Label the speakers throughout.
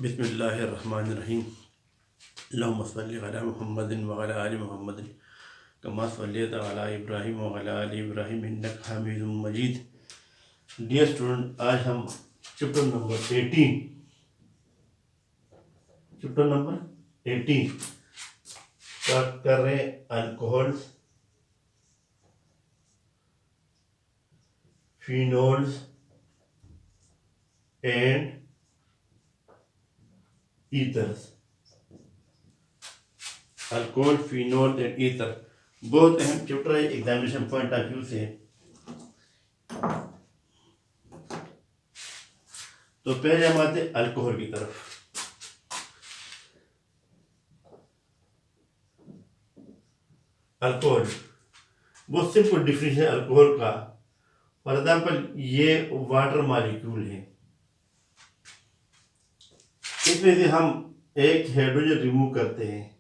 Speaker 1: बिस्मिल्लाहिर्रहमानिर्रहीम। अल्लाहुम्मा सल्लि अला मुहम्मदिन व अला आलि मुहम्मदिन कमा सल्लैता अला इब्राहीम व अला आलि इब्राहीम इन्नका हमीदुम मजीद। डियर स्टूडेंट, आज हम चैप्टर नंबर 18 स्टार्ट कर रहे हैं। Alcohol, phenols and ethers. Alcohol, phenol and ether बहुत अहम चैप्टर है एग्जामिनेशन पॉइंट ऑफ व्यू से। तो पहले हम आते हैं अल्कोहल की तरफ। अल्कोहल बहुत सिंपल डिफिनेशन है अल्कोहल का। फॉर एग्जाम्पल, ये वाटर मॉलिक्यूल है, इसमें से हम एक हाइड्रोजन रिमूव करते हैं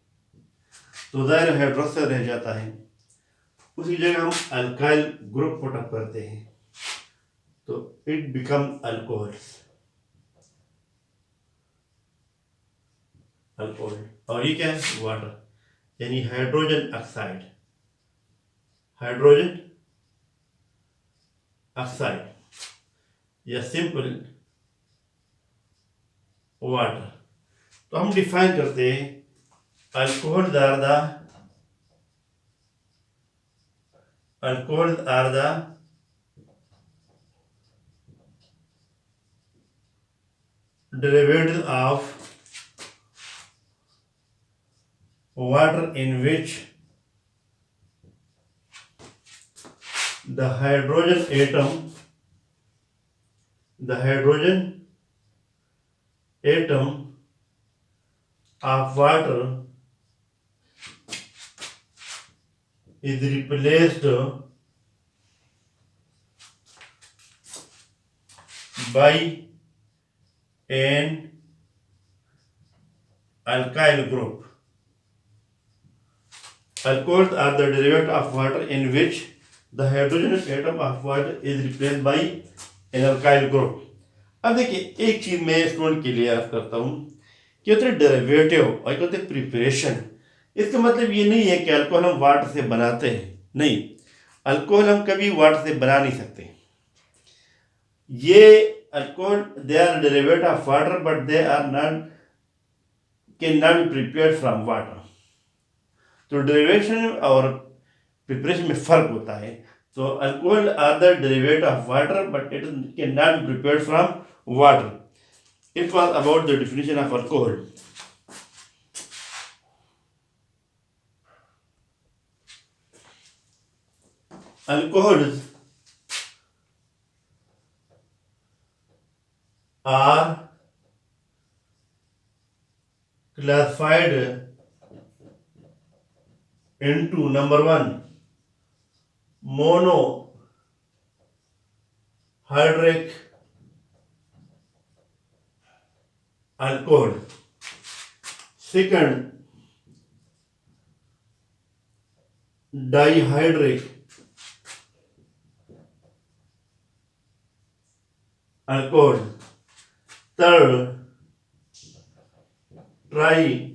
Speaker 1: तो दायरा हाइड्रोक्साइड रह जाता है, उसी जगह हम अल्काइल ग्रुप पुटअप करते हैं तो इट बिकम अल्कोहल। और ये क्या है? वाटर, यानी हाइड्रोजन ऑक्साइड। या सिंपल वाटर। तो हम डिफाइन करते हैं alcohols are the derivative of water in which the hydrogen atom of water is replaced by an alkyl group. Alcohols are the derivative of water in which the hydrogen atom of water is replaced by an alkyl group. अब देखिए, एक चीज मैं student के लिए अर्ज करता हूँ कि होते डेरिवेटिव और होते प्रिपरेशन। इसका मतलब ये नहीं है कि अल्कोहल हम वाटर से बनाते हैं, नहीं, अल्कोहल हम कभी वाटर से बना नहीं सकते। ये alcohol they are derivative of water but they are not can not be prepared from water. तो डेरिवेशन और प्रिपरेशन में फर्क होता है। तो alcohol are the derivative of water but it can not be prepared from water. It was about the definition of alcohol. Alcohols are classified into number 1, monohydric alcohol, second, dihydric alcohol, third, trihydric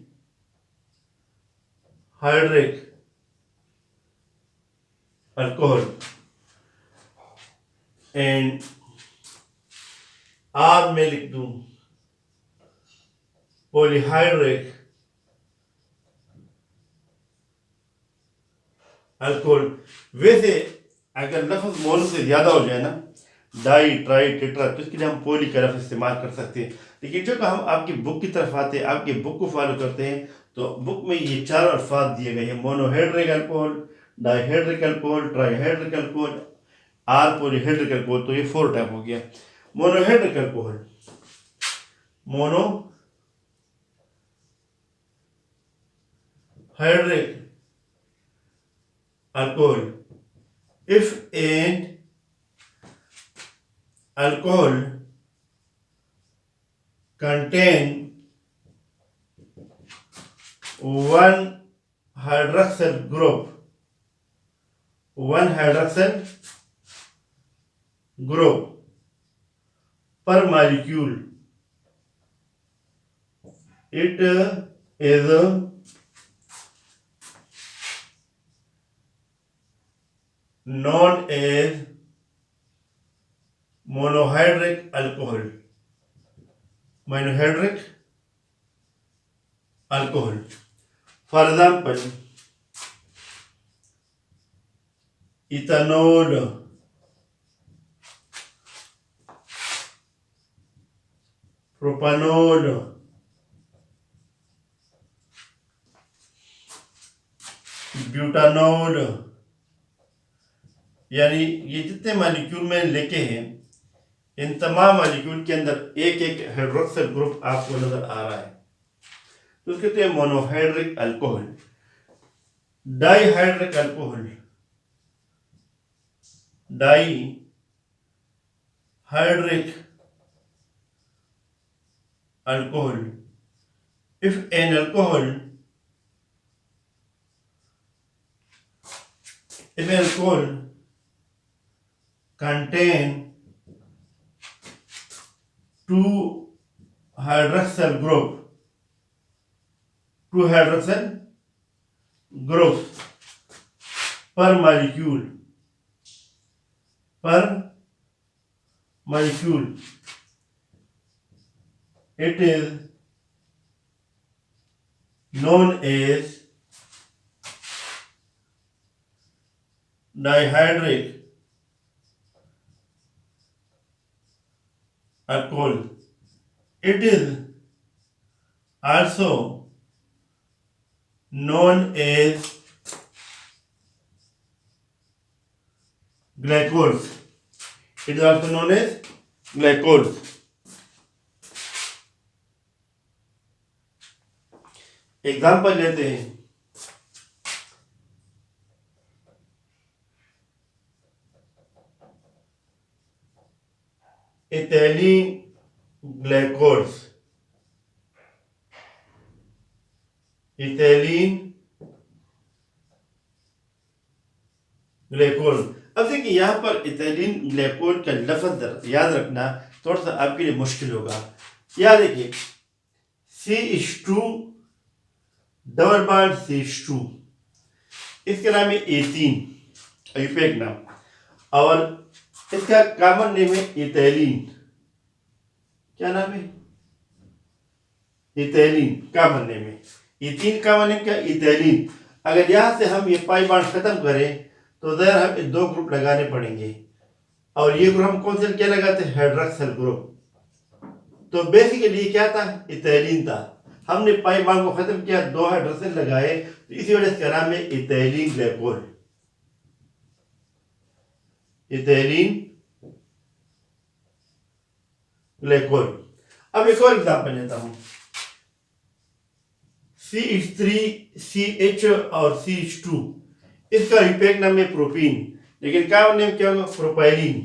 Speaker 1: alcohol, and R में लिख दूं polyhydric alcohol. वैसे अगर लफ्ज mono से ज्यादा हो जाए ना, डाई, ट्राई, टेट्रा, तो इसके लिए हम पॉली का लफ्ज इस्तेमाल कर सकते हैं। लेकिन जो हम आपकी बुक की तरफ आते हैं, आपकी बुक को फॉलो करते हैं, तो बुक में ये 4 अल्फाज दिए गए हैं: monohydric alcohol, dihydric alcohol, trihydric alcohol, or polyhydric alcohol. तो ये 4 टाइप हो गया। Monohydric alcohol, monohydric alcohol, if an alcohol contain one hydroxyl group per molecule, It is known as monohydric alcohol. Monohydric alcohol. For example, ethanol, propanol, butanol, यानी ये जितने molecule मैंने लिखे हैं इन तमाम मालिक्यूल के अंदर एक एक हाइड्रोक्सिल ग्रुप आपको नजर आ रहा है, तो उसके कहते हैं monohydric alcohol. Dihydric alcohol, dihydric alcohol. If an alcohol contain two hydroxyl groups per molecule, it is known as dihydric alcohol. It is also known as glycols. It is also known as glycols. Example लेते हैं, इथैलीन glycols, अब देखिए यहां पर इथैलीन glycol का लफ्ज याद रखना थोड़ा सा आपके लिए मुश्किल होगा। याद देखिए CH2 डबल बॉन्ड CH2, इसका नाम है एथीन, यूपेक नाम, और इसका कॉमन नेम है इथैलीन। क्या नाम है? इथैलीन कॉमन नेम है। एथीन कॉमन नेम क्या? इथैलीन। अगर यहां से हम ये पाई बॉन्ड खत्म करें तो जरा हम दो ग्रुप लगाने पड़ेंगे, और ये ग्रुप हम कौन से क्या लगाते हैं? Hydroxyl group. तो बेसिकली ये क्या था? इथैलीन था। हमने पाई बॉन्ड को खत्म किया, दो हाइड्रोक्सिल लगाए, तो इसी वजह से इसका नाम है इथैलीन ग्लाइकोल। इथैलीन ग्लाइकोल। अब एक और एग्जांपल लेता हूं, CH3CH और CH2, इसका यूपेक नाम है प्रोपीन, लेकिन कॉमन नेम क्या होगा? प्रोपाइलीन।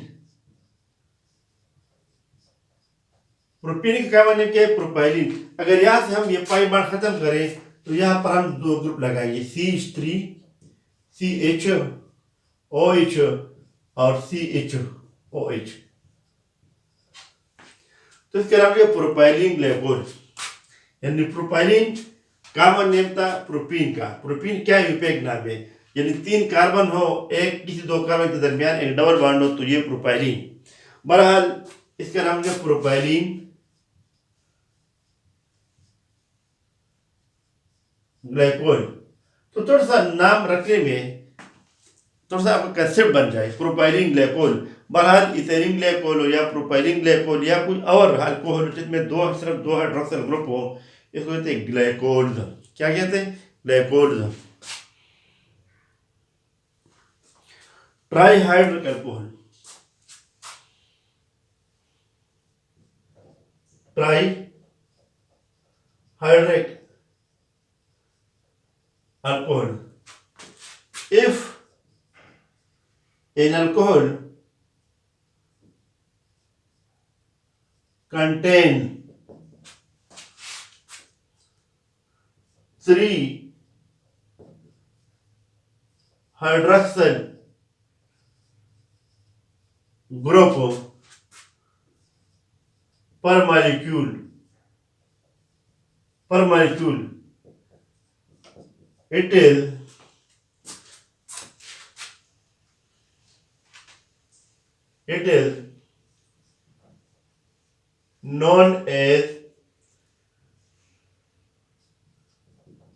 Speaker 1: प्रोपीन का कॉमन नेम क्या है? प्रोपाइलीन। अगर यहां से हम ये पाई बॉन्ड खत्म करें तो यहां पर हम दो ग्रुप लगाएंगे, CH3CHOH और CHOH, तो इसके नाम है प्रोपाइलीन ग्लाइकोल। यानी प्रोपाइलीन कॉमन नेम था प्रोपीन का। प्रोपीन क्या यूपेक नाम है, यानी तीन कार्बन हो, एक किसी दो कार्बन के दरमियान एक डबल बॉन्ड हो, तो ये प्रोपाइलीन। बहरहाल इसका नाम है प्रोपाइलीन ग्लाइकोल। तो थोड़ा सा नाम रखने में थोड़ा सा आपका कंसेप्ट बन जाए, प्रोपाइलीन ग्लाइकोल। बहरहाल इथैलीन ग्लाइकोल हो या प्रोपाइलीन ग्लाइकोल या कोई और अल्कोहल जिसमें सिर्फ दो हाइड्रोक्सिल ग्रुप हो, इसको कहते हैं ग्लाइकोल। क्या कहते हैं? Glycol. Trihydric alcohol, trihydric alcohol. If an alcohol contain three hydroxyl group per molecule, per molecule. It is known as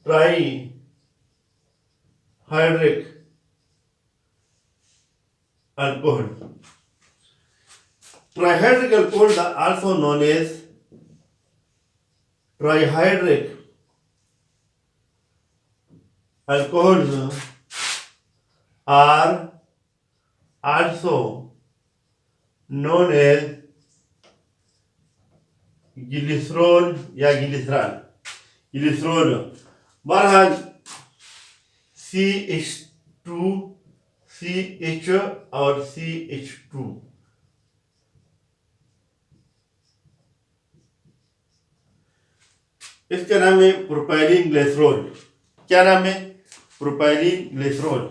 Speaker 1: trihydric alcohol. Trihydric alcohols are also known as trihydric alcohols are also known as glycerol या glycerol. बहरहाल CH2 CH और CH2 इसका नाम है propylene glycerol. क्या नाम है? Propylene glycerol.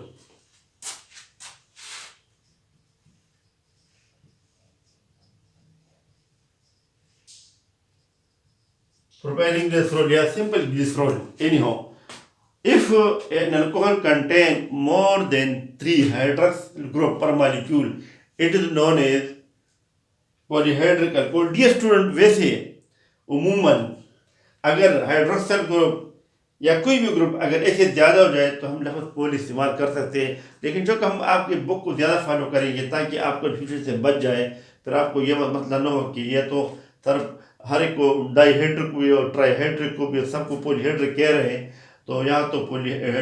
Speaker 1: Propylene glycerol या simple glycerol. Anyhow, if an alcohol contain more than 3 hydroxyl group per molecule, it is known as polyhydric alcohol. Dear student, वैसे उमूमन अगर हाइड्रोक्सिल ग्रुप या कोई भी ग्रुप अगर ऐसे ज़्यादा हो जाए तो हम लफ्ज़ पोल इस्तेमाल कर सकते हैं, लेकिन जो कि हम आपके बुक को ज़्यादा फॉलो करेंगे ताकि आप कन्फ्यूजन से बच जाए, फिर आपको ये मतलब ना हो कि ये तो सिर्फ हर एक को डाईहाइड्रिक को भी और ट्राईहाइड्रिक को भी सबको पॉलीहाइड्रिक कह रहे हैं। तो यहाँ तो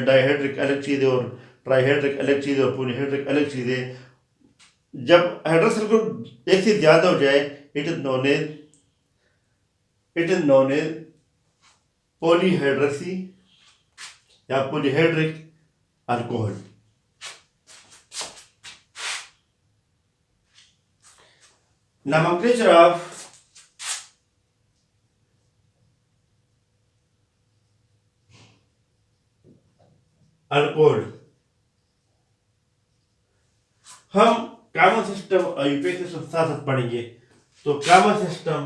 Speaker 1: डाईहाइड्रिक अलग चीज़ है और ट्राईहाइड्रिक अलग चीज़ है और पॉलीहाइड्रिक अलग चीज़ है। जब हाइड्रोक्सिल ग्रुप एक से ज़्यादा हो जाए इट इज़ नोन एज पॉलीहाइड्रेसी या polyhydric alcohol. Nomenclature of alcohol. हम कॉमन सिस्टम और यूपीएस सिस्टम साथ साथ पढ़ेंगे। तो कॉमन सिस्टम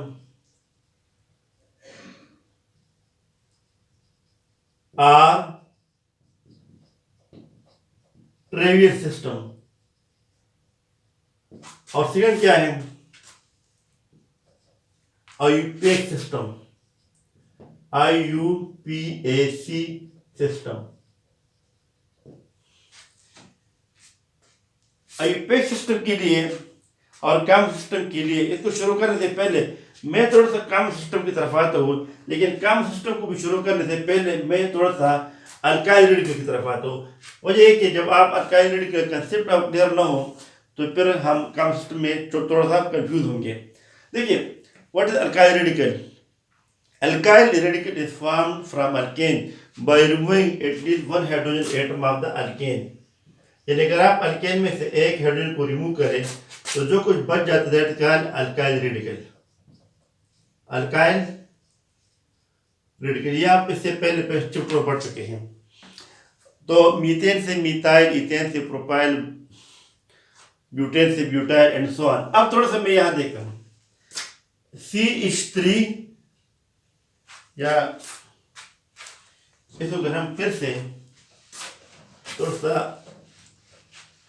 Speaker 1: आर ट्रेवियर सिस्टम और सेकंड क्या है? UPS system IUPAC system. UPS system के लिए और कॉमन सिस्टम के लिए इसको शुरू करने से पहले मैं थोड़ा सा कॉमन सिस्टम की तरफ आता हूँ, लेकिन कॉमन सिस्टम को भी शुरू करने से पहले मैं थोड़ा सा अल्काइल रेडिकल की तरफ आता हूँ। वजह है कि जब आप अल्काइल रेडिकल कंसेप्ट आप क्लियर ना हो तो फिर हम कॉमन सिस्टम में थोड़ा सा कंफ्यूज होंगे। देखिए, what is alkyl radical? Alkyl radical is formed from alkane by removing at least one hydrogen atom of the alkane. यानी अगर आप अल्केन में से एक हाइड्रोजन को रिमूव करें तो जो कुछ बच जाता है that is called alkyl radical. Alkyl radical ये आप इससे पहले चैप्टर पढ़ चुके हैं। तो मीथेन से मिथाइल, इथेन से प्रोपाइल, ब्यूटेन से ब्यूटाइल एंड सो ऑन। अब थोड़ा सा मैं यहाँ देखता हूँ CH3 या इसको अगर हम फिर से थोड़ा सा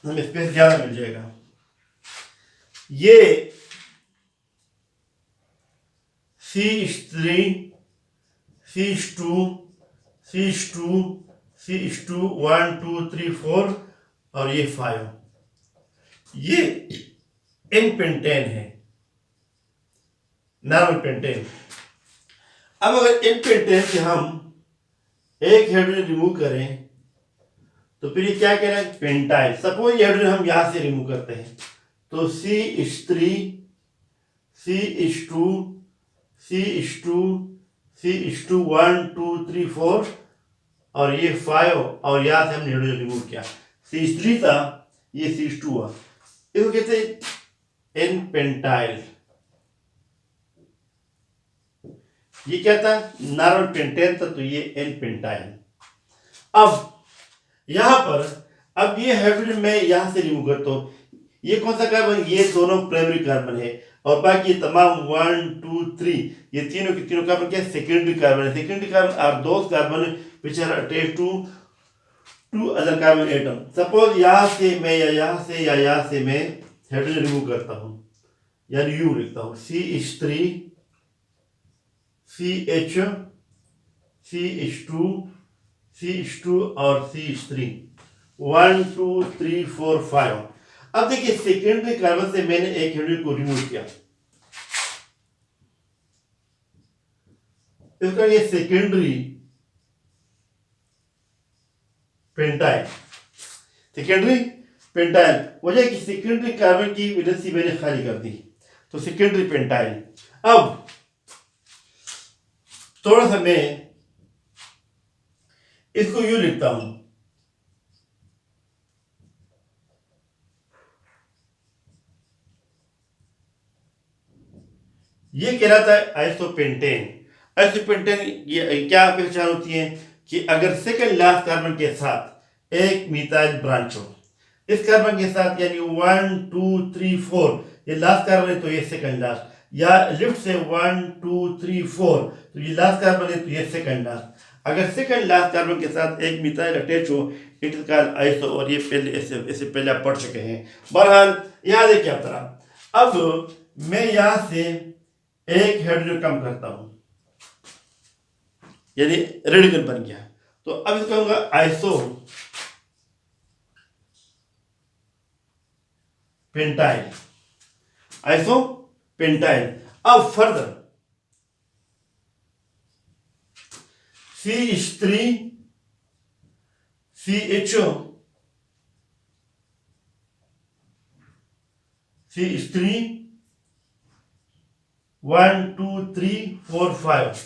Speaker 1: हमें स्पेस ज्यादा मिल जाएगा। ये CH3 CH2 CH2 CH2 1 2 3 4 और ये 5, ये N पेंटेन है, नॉर्मल पेंटेन। अब अगर N पेंटेन से हम एक हाइड्रोजन रिमूव करें तो फिर ये क्या कह रहा है? पेंटाइल। सपोज ये हाइड्रोजन हम यहां से रिमूव करते हैं तो CH3 CH2 CH2 CH2 1 2 3 4 और ये 5 और यहां से हमने हाइड्रोजन रिमूव किया। CH3 था, ये CH2 हुआ। इसको कहते हैं N पेंटाइल। ये क्या था? नॉर्मल पेंटेन था, तो ये N पेंटाइल। अब यहां पर अब ये हाइड्रोजन मैं यहां से रिमूव करता हूं, ये कौन सा कार्बन? ये दोनों प्राइमरी कार्बन है। और बाकी तमाम 1 2 3 ये तीनों के तीनों कार्बन क्या सेकेंडरी कार्बन है। Secondary carbon are those carbon which are attached to other carbon atom. Suppose यहाँ से मैं या यहाँ से मैं हाइड्रोजन रिमूव करता हूँ, यानी यू लिखता हूँ CH3 CH CH2 CH2 और CH3 1 2 3 4 5। अब देखिए सेकेंडरी कार्बन से मैंने एक हाइड्रोजन को रिमूव किया, इसका ये सेकेंडरी पेंटाइल, सेकेंडरी पेंटाइल वजह कि सेकेंडरी कार्बन की वैलेंसी मैंने खाली कर दी, तो सेकेंडरी पेंटाइल। अब थोड़ा सा मैं इसको यूं लिखता हूं, ये कहलाता है आइसोपेंटेन। आइसोपेंटेन क्या पहचान होती है कि अगर सेकंड लास्ट कार्बन के साथ एक मिथाइल ब्रांच हो, इस कार्बन के साथ यानी 1 2 3 4 ये लास्ट कार्बन है तो ये सेकंड लास्ट, या लिफ्ट से 1 2 3 4 तो ये लास्ट कार्बन है तो ये सेकंड लास्ट। अगर सेकंड लास्ट कार्बन के साथ एक मिथाइल अटैच हो इट इज कॉल्ड आइसो, और ये पहले इससे पहले आप पढ़ चुके हैं। बहरहाल यहाँ देखिए आप तरह, अब मैं यहाँ से एक हाइड्रोजन कम करता हूं यानी रेडिकल बन गया, तो अब इसको कहूंगा आइसो पेंटाइल, आइसो पेंटाइल। अब फर्दर CH3 CHO CH3 1 2 3 4 5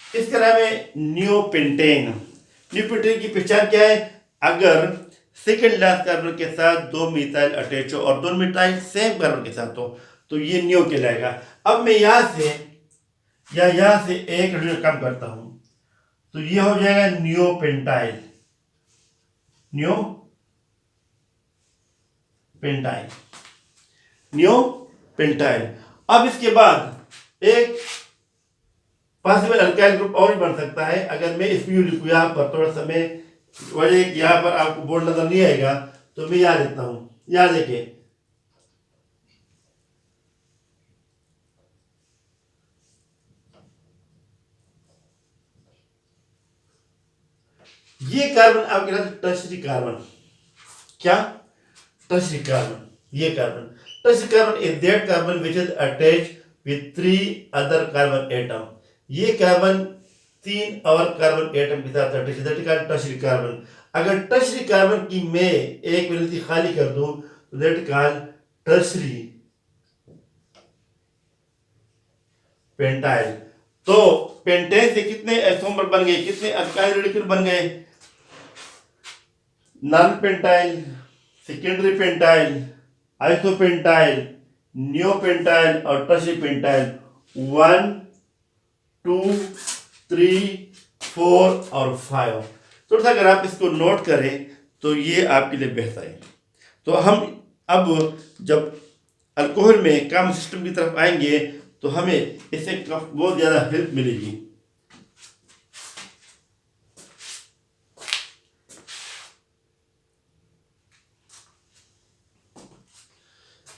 Speaker 1: इसका नाम है नियोपेंटेन। नियोपेंटेन की पहचान क्या है? अगर सेकेंड लास्ट कार्बन के साथ दो मिथाइल अटैच हो और दोनों मिथाइल सेम कार्बन के साथ हो तो ये नियो कहलाएगा। अब मैं यहाँ से एक हाइड्रोजन कम करता हूं तो ये हो जाएगा नियोपेंटाइल, नियोपेंटाइल। अब इसके बाद एक पॉसिबल अल्काइल ग्रुप और भी बन सकता है। अगर मैं इसको लिखूं यहाँ पर, थोड़ा सा मैं वजह यहाँ पर आपको बोर्ड नजर नहीं आएगा तो मैं यहाँ लिखता हूं, यहाँ देखिए ये कार्बन आपके साथ टर्शरी कार्बन, क्या टर्शरी कार्बन, ये carbon tertiary carbon is that carbon which is attached with 3 other carbon atom. ये कार्बन 3 और कार्बन एटम के साथ attach, that is tertiary carbon. अगर टर्शरी कार्बन की मैं एक वैलेंसी खाली कर दूं तो दैट इज टर्शरी पेंटाइल। तो पेंटेन से कितने आइसोमर बन गए, कितने अल्काइल रेडिकल बन गए? Non pentyl, secondary pentyl, isopentyl, neopentyl और टर्शरी पेंटाइल 1 2 3 4 और 5। तो अगर आप इसको नोट करें तो ये आपके लिए बेहतर है। तो हम अब जब अल्कोहल में कम सिस्टम की तरफ आएंगे तो हमें इससे बहुत ज़्यादा हेल्प मिलेगी।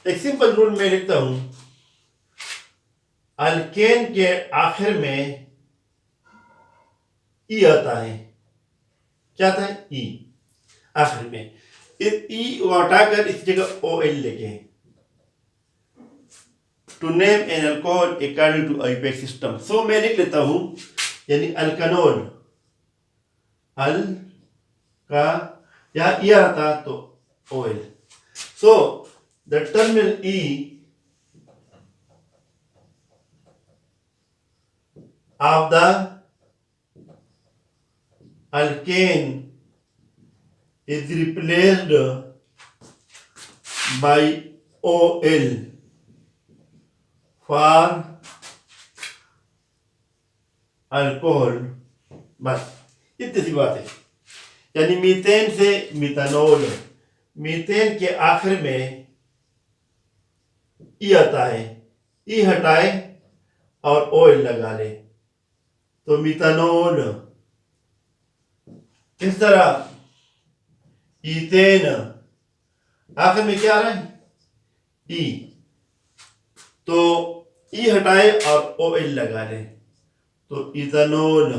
Speaker 1: एक सिंपल रूल में लिखता हूं, अल्केन के आखिर में ई आता है। क्या आता है? ई आखिर में। इस ई को हटाकर इस जगह OL लिखें। To name an alcohol according to IUPAC system. So मैं लिख लेता हूं, यानी अल्कनोल, अल का यहां ई आता तो OL। So the terminal E of the alkane is replaced by OL for alcohol. बस इतनी सी बात है। यानी मीथेन से मिथानॉल, मीथेन के आखिर में ई आता है, ई हटाए और ऑयल लगा ले तो मिथानॉल। इस तरह ईथेन, आखिर में क्या आ रहा है, ई, तो ई हटाए और ऑयल लगा ले तो इथेनॉल,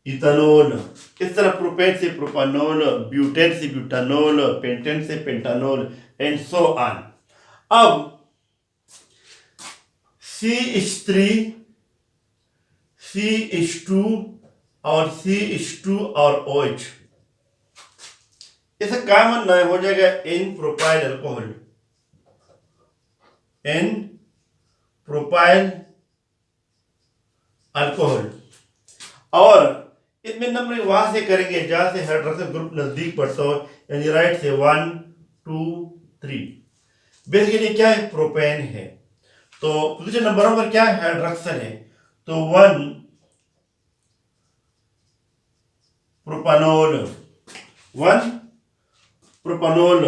Speaker 1: इथेनॉल। इस तरह प्रोपेन से प्रोपानॉल, ब्यूटेन से ब्यूटानॉल, पेंटेन से पेंटानॉल एंड सो ऑन। अब CH3, CH2 और CH2 और OH, इसका कॉमन नाम हो जाएगा N propyl alcohol, N propyl alcohol. और इसमें नंबरिंग वहां से करेंगे जहां से हाइड्रोक्सिल ग्रुप नजदीक पड़ता हो, यानी राइट से 1 2 3। बेसिकली क्या है, प्रोपेन है, तो पोजीशन नंबर 1 पर क्या है, हाइड्रोक्सिल है, तो 1 प्रोपानॉल, 1 प्रोपानॉल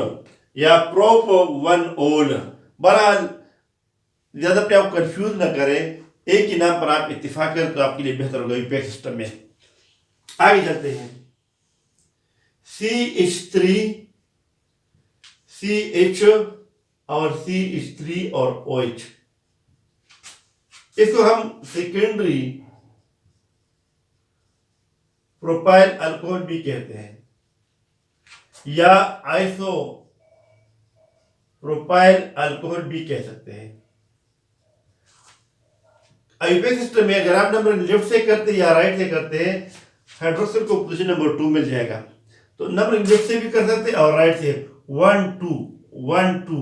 Speaker 1: या प्रोप 1 ओल। बहरहाल ज्यादा पे आप कंफ्यूज ना करें, एक ही नाम पर आप इत्तिफाक करें तो आपके लिए बेहतर होगा यूपीएस सिस्टम में। आगे चलते हैं, CH3, CH और CH3 और OH, इसको हम सेकेंडरी प्रोपाइल अल्कोहल भी कहते हैं या आइसो प्रोपाइल अल्कोहल भी कह सकते हैं। यूपीएस सिस्टम में अगर आप नंबर लेफ्ट से करते हैं या राइट से करते हैं, हाइड्रोक्सिल को पोजीशन नंबर 2 मिल जाएगा, तो नंबर लेफ्ट से भी कर सकते हैं और राइट से 1 2 1 2,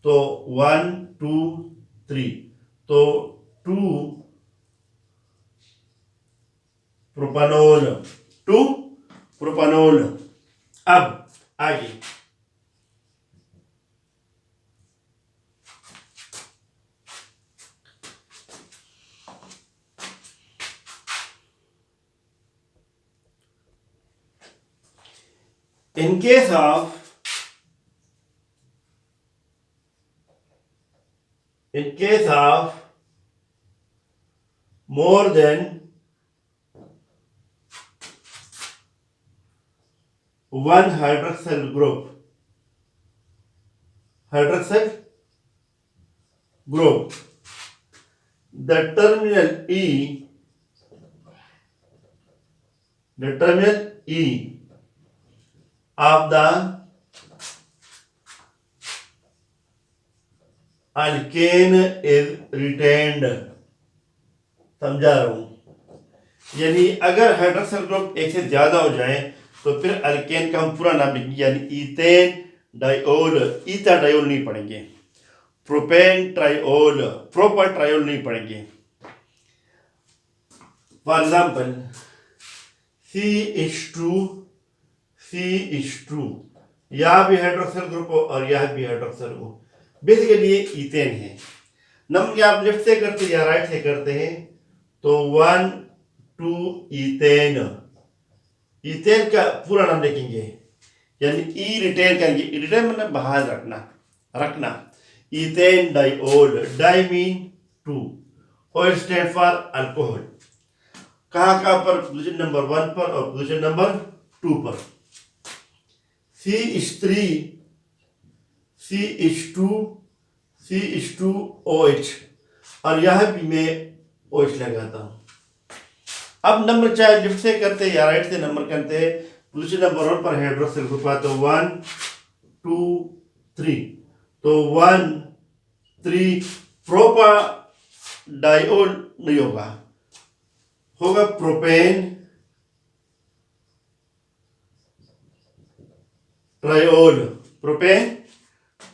Speaker 1: तो 1 2 3, तो 2 प्रोपानॉल, 2 प्रोपानॉल। अब आगे in case of more than one hydroxyl group, the terminal E of the alkane is retained। समझा रहा हूं, यानी अगर हाइड्रोक्सिल ग्रुप एक से ज्यादा हो जाए तो फिर अल्केन का हम पूरा नाम लिखेंगे, यानी ईथेन डाइओल, ईथा डाइओल नहीं पढ़ेंगे, प्रोपेन ट्राइओल, प्रोपर ट्राइओल नहीं पढ़ेंगे। फॉर एग्जाम्पल CH2, यहां भी हाइड्रोक्सिल ग्रुप हो और यहां भी हाइड्रोक्सिल हो, बेसिकली ये ईथेन है। नंबर आप लेफ्ट से करते हैं या राइट से करते हैं, तो 1 2 ईथेन, ईथेन का पूरा नाम लिखेंगे, यानी ई रिटेन करेंगे, रिटेन मतलब बाहर रखना, ईथेन डाइओल, डाई मीन 2, ओल स्टैंड फॉर अल्कोहल। कहां पर, पोजीशन नंबर 1 पर और पोजीशन नंबर 2 पर। CH3, CH2, CH2OH, और यहां भी मैं OH लगाता हूं। अब नंबर चाहे लेफ्ट से करते हैं या राइट से नंबर करते हैं, पोजीशन नंबर 1 पर हाइड्रोक्सिल ग्रुप आता है 1 2 3, तो 1 3 प्रोपा डाइओल नहीं होगा प्रोपेन ट्राइओल, प्रोपेन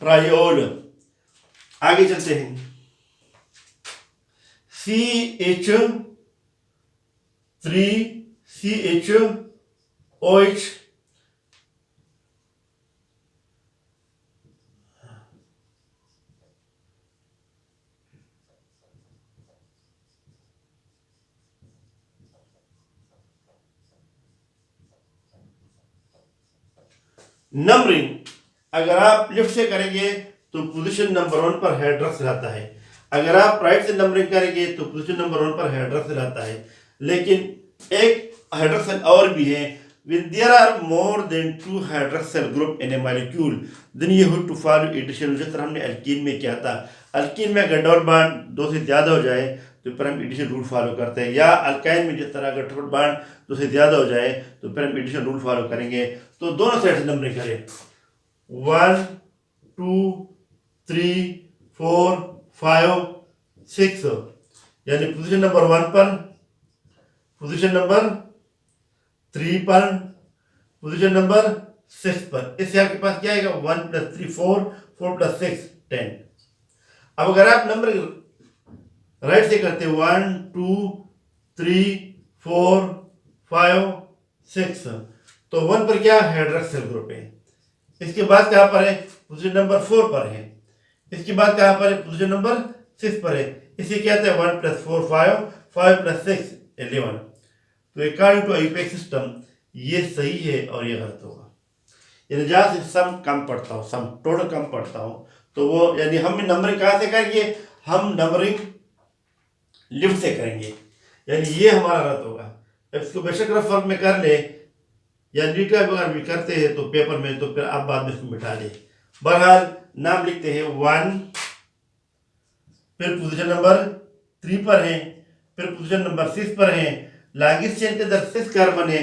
Speaker 1: ट्राइओल। आगे चलते हैं, CH3 CHOH, नंबरिंग अगर आप लेफ्ट से करेंगे तो पोजीशन नंबर 1 पर हाइड्रक्स रहता है। अगर आप राइट से नंबरिंग करेंगे तो पोजीशन नंबर 1 पर हाइड्रक्स रहता है। लेकिन एक हाइड्रोक्साइड और भी है, when there are more than 2 hydroxyl group in a molecule then you have to follow addition। जिस तरह हमने अल्कीन में किया था, अल्कीन में अगर डबल बॉन्ड 2 से ज़्यादा हो जाए तो फिर हम एडिशन रूल फॉलो करते हैं, या अल्काइन में जिस तरह अगर ट्रिपल बॉन्ड 2 से ज़्यादा हो जाए तो फिर हम एडिशन रूल फॉलो करेंगे। तो दोनों साइड से नंबरिंग करें, 1 2 3 4 5 6, यानी पोजीशन नंबर 1 पर, पोजीशन नंबर 3 पर, पोजीशन नंबर 6 पर। इससे आपके पास क्या आएगा, 1 + 3 4, 4 + 6 10। अब अगर आप नंबर राइट से करते 1 2 3 4 5 6, तो 1 पर क्या हाइड्रोक्सिल ग्रुप है। इसके बाद कहाँ पर है, पोजीशन नंबर 4 पर है। इसके बाद कहाँ पर है, पोजीशन नंबर 6 पर है। इसे क्या कहते हैं, 1 + 4 5, 5 + 6 11। तो अकॉर्डिंग टू आईयूपीएक सिस्टम ये सही है और ये गलत होगा। यानी जहाँ से सम कम पड़ता हो, सम टोटल कम पड़ता हो, तो वो यानी हम नंबरिंग कहाँ से करेंगे, हम नंबरिंग लिफ्ट से करेंगे, यानी ये हमारा गलत होगा। अब इसको बेशक रफ वर्क में कर ले या नीट का अगर भी करते हैं तो पेपर में, तो फिर आप बाद में इसको मिटा ले। बहरहाल नाम लिखते हैं 1, फिर पोजीशन नंबर 3 पर है, फिर पोजीशन नंबर 6 पर है। लॉन्गेस्ट चेन के अंदर 6 कार्बन है,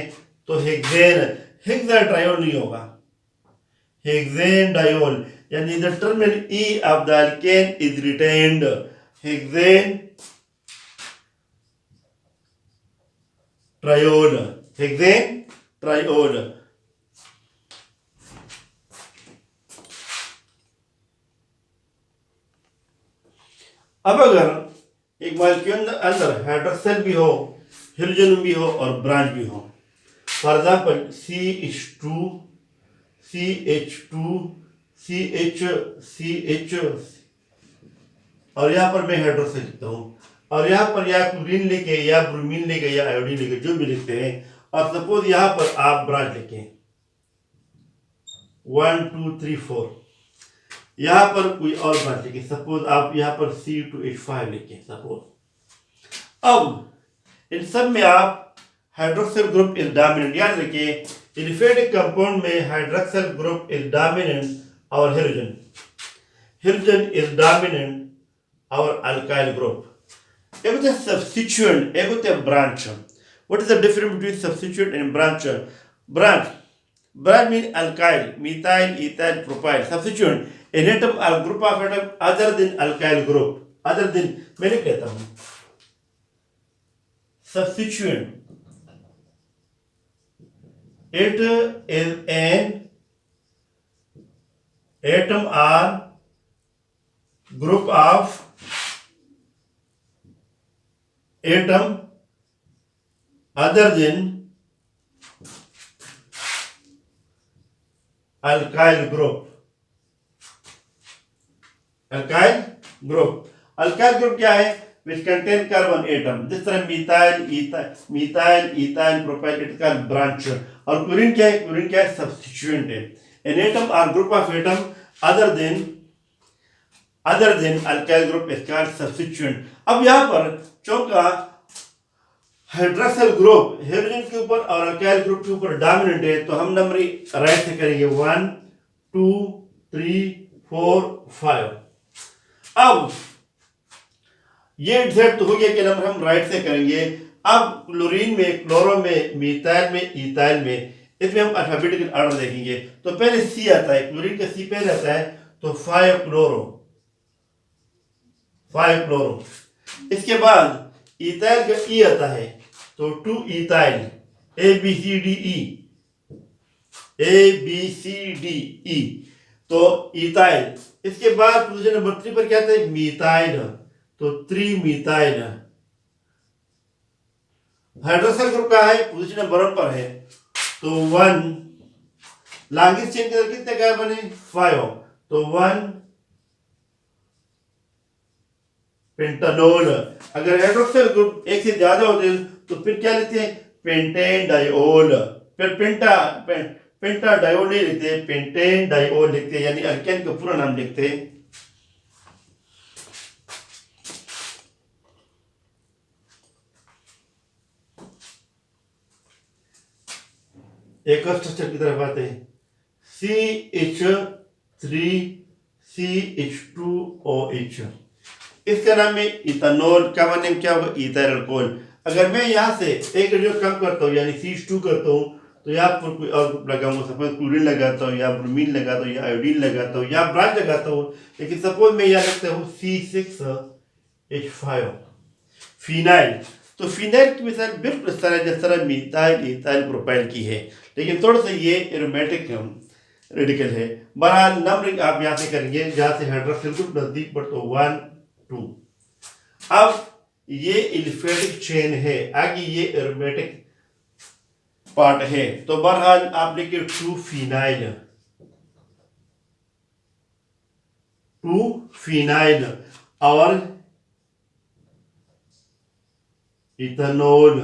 Speaker 1: तो हेक्साट्रायोल नहीं होगा, हेक्सेन-डायोल, यानी the terminal E of the alkane is retained, hexane-triol, hexane-triol. अब अगर एक मॉलिक्यूल के अंदर हाइड्रोक्साइड भी हो, हाइड्रोजन भी हो और ब्रांच भी हो, for example CH2 CH2 CH और यहाँ पर मैं हाइड्रोक्साइड लिखता हूँ, और यहाँ पर या क्लोरीन लेके या ब्रोमीन लेके या आयोडीन लेके जो भी लिखते हैं, और सपोज यहाँ पर आप ब्रांच लिखें 1 2 3 4, यहाँ पर कोई और ब्रांच लिखें, सपोज आप यहाँ पर C2H5 लिखें सपोज। अब इन सब में आप हाइड्रोक्सिल ग्रुप इज डोमिनेंट, याद रखिए एलिफेटिक कंपाउंड में हाइड्रोक्सिल ग्रुप इज डोमिनेंट और हाइड्रोजन इज डोमिनेंट और अल्काइल ग्रुप। एक होता है सब्स्टिट्यूएंट, एक होता है branch. What is the difference between substituent and branch? Branch mean alkyl, methyl, ethyl, propyl. Substituent an atom or group of atom other than alkyl group, other than, मैंने कहता हूँ substituent, it is an atom or group of atom other than alkyl group। Alkyl group, alkyl group क्या है, which contain carbon atom, जिस तरह methyl, ethyl, propyl, it का branch. और chlorine क्या है, क्लोरीन क्या है, सब्स्टिट्यूएंट है। एन एटम और group of atom other than alkyl group is called substituent. अब यहाँ पर चौका हाइड्रोक्सिल ग्रुप हाइड्रोजन के ऊपर और अल्काइल ग्रुप के ऊपर डोमिनेंट है, तो हम नंबरिंग राइट से करेंगे 1 2 3 4 5। अब ये एग्जैक्ट तो हो गया कि नंबर हम राइट से करेंगे। अब क्लोरीन में, क्लोरो में, मिथाइल में, इथाइल में, इसमें हम अल्फाबेटिकल ऑर्डर देखेंगे। तो पहले सी आता है, क्लोरीन का सी पहले आता है, तो 5 क्लोरो। इसके बाद इथाइल का ई आता है, तो 2 इथाइल, ABCDE, तो इथाइल। इसके बाद पोजीशन नंबर 3 पर क्या आता है, मिथाइल, तो 3 मिथाइल। हाइड्रोक्सिल ग्रुप का है, पोजीशन नंबर 1 पर है, तो 1। लॉन्गेस्ट चेन के अंदर कितने कार्बन है, 5, तो 1 पेंटानोल। अगर हाइड्रोक्सिल ग्रुप एक से ज्यादा होते हैं तो फिर क्या लेते हैं, पेंटेन डायोल। फिर पेंटाडायोल नहीं लिखते, पेंटेन डायोल लिखते हैं, यानी अल्केन का पूरा नाम लिखते हैं एक और स्ट्रक्चर की तरफ आते हैं, CH3CH2OH। इसका नाम है इथानॉल। का नेम क्या होगा? Ethyl alcohol. अगर मैं यहाँ से एक जो कम करता हूँ यानी CH2 करता हूँ तो यहाँ पर कोई और लगाऊंगा, सपोज क्लोरीन लगाता हूँ या ब्रोमीन लगाता हूँ या आयोडीन लगाता हूँ या ब्रांच लगाता हूँ, लेकिन सपोज मैं यहाँ लगता हूँ C6H5 फिनाइल। तो फिनाइल की मिसाल बिल्कुल इस तरह जिस तरह मिथाइल इथाइल प्रोपाइल की है, लेकिन थोड़ा सा ये एरोमेटिक रेडिकल है। बहरहाल नंबरिंग आप यहाँ से करेंगे जहाँ से हाइड्रोक्सिल ग्रुप नजदीक पर, तो 1 2। अब ये एलिफेटिक चेन है, आगे ये एरोमेटिक पार्ट है, तो बहरहाल आप लिखिए 2 फिनाइल और इथेनॉल,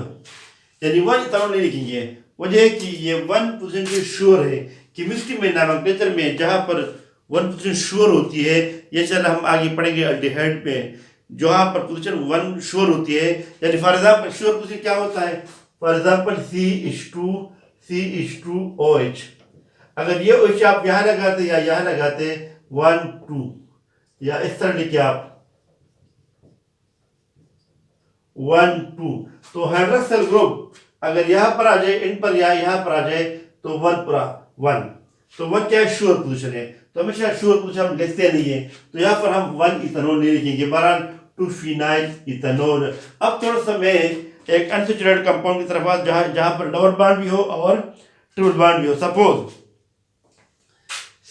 Speaker 1: यानी 1 इथेनॉल नहीं लिखेंगे। वजह है कि ये 1% जो श्योर है केमिस्ट्री में, नोमेनक्लेचर में जहां पर 1% श्योर होती है, ये चल हम आगे पढ़ेंगे अल्डिहाइड में, जहां पर पोजीशन 1 श्योर होती है, यानी फॉर एग्जांपल श्योर पोजीशन क्या होता है? For example CH2OH। अगर ये OH आप यहां लगाते या यहां लगाते 1 2 या इस तरह लिखे आप 1 2, तो हाइड्रोक्सिल ग्रुप अगर यहां पर आ जाए, इन पर या यहां पर आ जाए, तो 1 पूरा 1, तो 1 क्या है? श्योर पोजीशन है। तो हमेशा श्योर पोजीशन हम लिखते नहीं है, तो यहां पर हम 1 इथेनॉल नहीं लिखेंगे, बहरहाल 2 फिनाइल इथेनॉल। अब थोड़ा सा मैं एक अनसैचुरेटेड कंपाउंड की तरफ जहां पर डबल बॉन्ड भी हो और ट्रिपल बॉन्ड भी हो। Suppose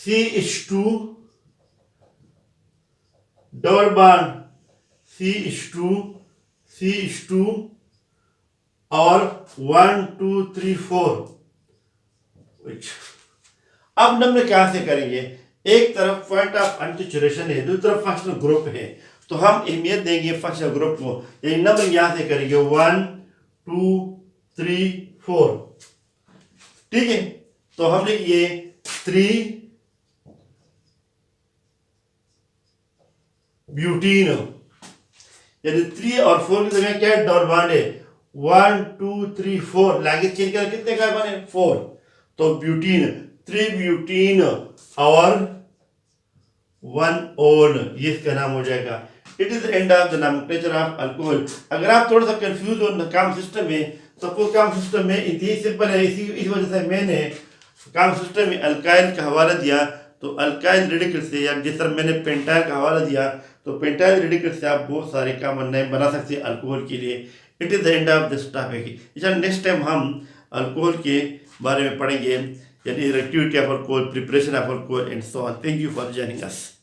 Speaker 1: CH2 double bond CH2 और 1 2 3 4। अब नंबर कहां से करेंगे? एक तरफ पॉइंट ऑफ अनसैचुरेशन है, दूसरी तरफ फंक्शनल ग्रुप है, तो हम अहमियत देंगे फंक्शनल ग्रुप को। ये नंबर यहां से करेंगे 1 2 3 4, ठीक है। तो हम लिखिए 3 ब्यूटीन, यानी 3 और 4 की जगह क्या है? डबल बॉन्ड है। 1 2 3 4 लैंग्वेज चेंज कर कितने कार्बन है? 4, तो ब्यूटीन 3 ब्यूटीन और 1 ओन, ये इसका नाम हो जाएगा। It is end of the nomenclature of alcohol. अगर आप थोड़ा सा कंफ्यूज हो काम सिस्टम में, सपोज काम सिस्टम में इतनी सिंपल है, इसी वजह से मैंने काम सिस्टम में अल्काइल का हवाला दिया, तो अल्काइल रेडिकल से, या जिस तरह मैंने पेंटाइल का हवाला दिया, तो पेंटाइल रेडिकल से आप बहुत सारे कॉमन नेम बना सकते हैं अल्कोहल के लिए। It is the end of this topic. Next time हम अल्कोहल के बारे में पढ़ेंगे, यानी activity of alcohol, preparation of alcohol and so on. Thank you for joining us.